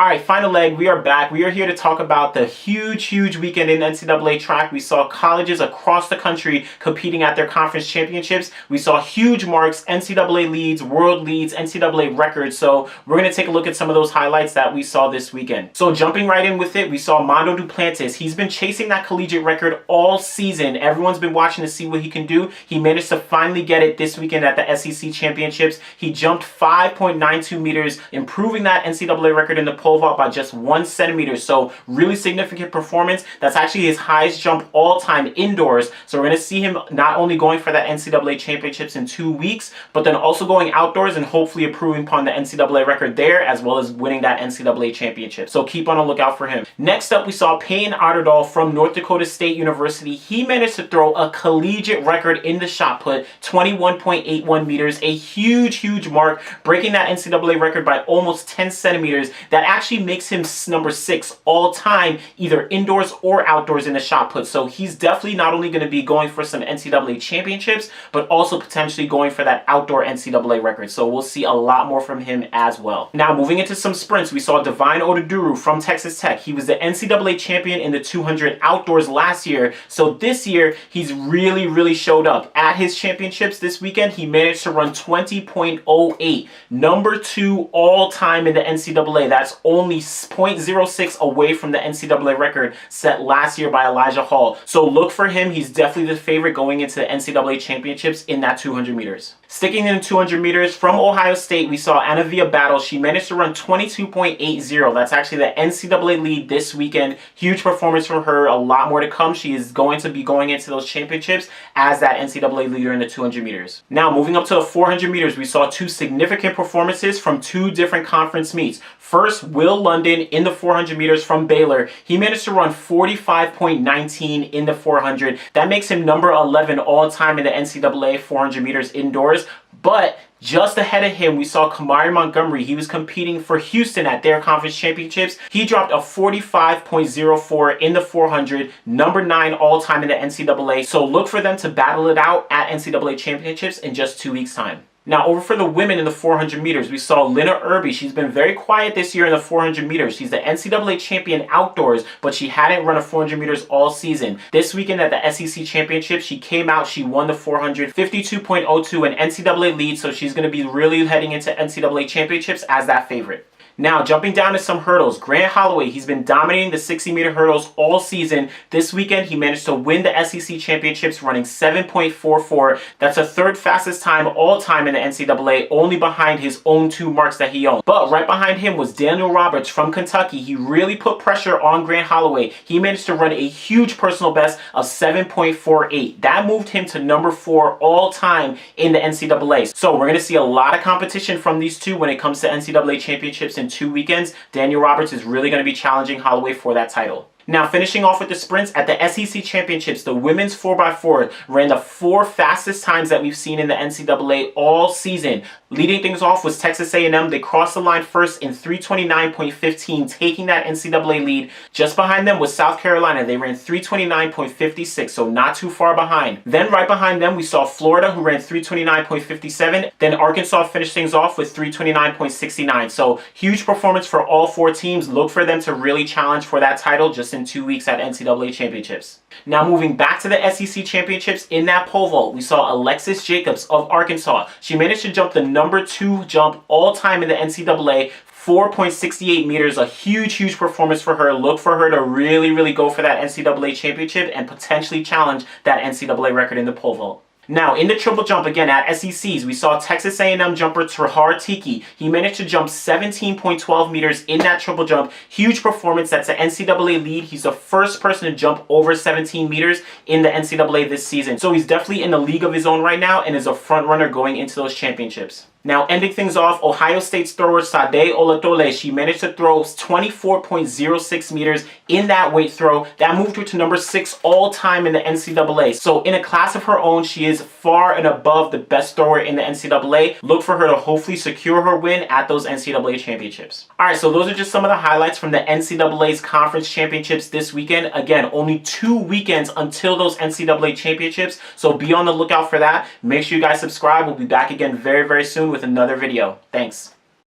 All right, final leg, we are back. We are here to talk about the huge weekend in NCAA track. We saw colleges across the country competing at their conference championships. We saw huge marks, NCAA leads, world leads, NCAA records. So we're going to take a look at some of those highlights that we saw this weekend. So jumping right in with it, we saw Mondo Duplantis. He's been chasing that collegiate record all season. Everyone's been watching to see what he can do. He managed to finally get it this weekend at the SEC championships. He jumped 5.92 meters, improving that NCAA record in the pole vault by just 1 centimeter. So really significant performance. That's actually his highest jump all time indoors. So we're going to see him not only going for that NCAA championships in 2 weeks, but then also going outdoors and hopefully improving upon the NCAA record there, as well as winning that NCAA championship. So keep on a lookout for him. Next up, we saw Payton Otterdahl from North Dakota State University. He managed to throw a collegiate record in the shot put, 21.81 meters, a huge mark, breaking that NCAA record by almost 10 centimeters. That actually makes him number 6 all time, either indoors or outdoors in the shot put. So he's definitely not only going to be going for some NCAA championships, but also potentially going for that outdoor NCAA record. So we'll see a lot more from him as well. Now moving into some sprints, we saw Divine Oduduru from Texas Tech. He was the NCAA champion in the 200 outdoors last year. So this year, he's really showed up. At his championships this weekend, he managed to run 20.08, number 2 all time in the NCAA. That's only 0.06 away from the NCAA record set last year by Elijah Hall. So look for him. He's definitely the favorite going into the NCAA championships in that 200 meters. Sticking in the 200 meters, from Ohio State, we saw Anavia Battle. She managed to run 22.80. That's actually the NCAA lead this weekend. Huge performance from her. A lot more to come. She is going to be going into those championships as that NCAA leader in the 200 meters. Now, moving up to the 400 meters, we saw 2 significant performances from 2 different conference meets. First, Will London in the 400 meters from Baylor. He managed to run 45.19 in the 400. That makes him number 11 all time in the NCAA 400 meters indoors. But just ahead of him, we saw Kamari Montgomery. He was competing for Houston at their conference championships. He dropped a 45.04 in the 400, number 9 all time in the NCAA. So look for them to battle it out at NCAA championships in just 2 weeks' time. Now, over for the women in the 400 meters, we saw Lina Irby. She's been very quiet this year in the 400 meters. She's the NCAA champion outdoors, but she hadn't run a 400 meters all season. This weekend at the SEC championship, she came out, she won the 400, 52.02, an NCAA lead, so she's going to be really heading into NCAA championships as that favorite. Now, jumping down to some hurdles, Grant Holloway, he's been dominating the 60-meter hurdles all season. This weekend, he managed to win the SEC championships running 7.44. That's a 3rd fastest time all time in the NCAA, only behind his own 2 marks that he owned. But right behind him was Daniel Roberts from Kentucky. He really put pressure on Grant Holloway. He managed to run a huge personal best of 7.48. That moved him to number 4 all time in the NCAA. So we're going to see a lot of competition from these two when it comes to NCAA championships in 2 weekends. Daniel Roberts is really going to be challenging Holloway for that title. Now, finishing off with the sprints, at the SEC championships, the women's 4x4 ran the 4 fastest times that we've seen in the NCAA all season. Leading things off was Texas A&M. They crossed the line first in 329.15, taking that NCAA lead. Just behind them was South Carolina. They ran 329.56, so not too far behind. Then right behind them, we saw Florida, who ran 329.57. Then Arkansas finished things off with 329.69. So huge performance for all 4 teams. Look for them to really challenge for that title just in 2 weeks at NCAA championships. Now moving back to the SEC championships, in that pole vault, we saw Alexis Jacobs of Arkansas. She managed to jump the number 2 jump all time in the NCAA, 4.68 meters, a huge performance for her. Look for her to really go for that NCAA championship and potentially challenge that NCAA record in the pole vault. Now, in the triple jump, again, at SECs, we saw Texas A&M jumper Trahar Tiki. He managed to jump 17.12 meters in that triple jump. Huge performance. That's an NCAA lead. He's the first person to jump over 17 meters in the NCAA this season. So he's definitely in a league of his own right now and is a front runner going into those championships. Now, ending things off, Ohio State's thrower Sade Olatole, she managed to throw 24.06 meters in that weight throw. That moved her to number 6 all time in the NCAA. So in a class of her own, she is far and above the best thrower in the NCAA. Look for her to hopefully secure her win at those NCAA championships. All right, so those are just some of the highlights from the NCAA's conference championships this weekend. Again, only 2 weekends until those NCAA championships, so be on the lookout for that. Make sure you guys subscribe. We'll be back again very soon with another video. Thanks.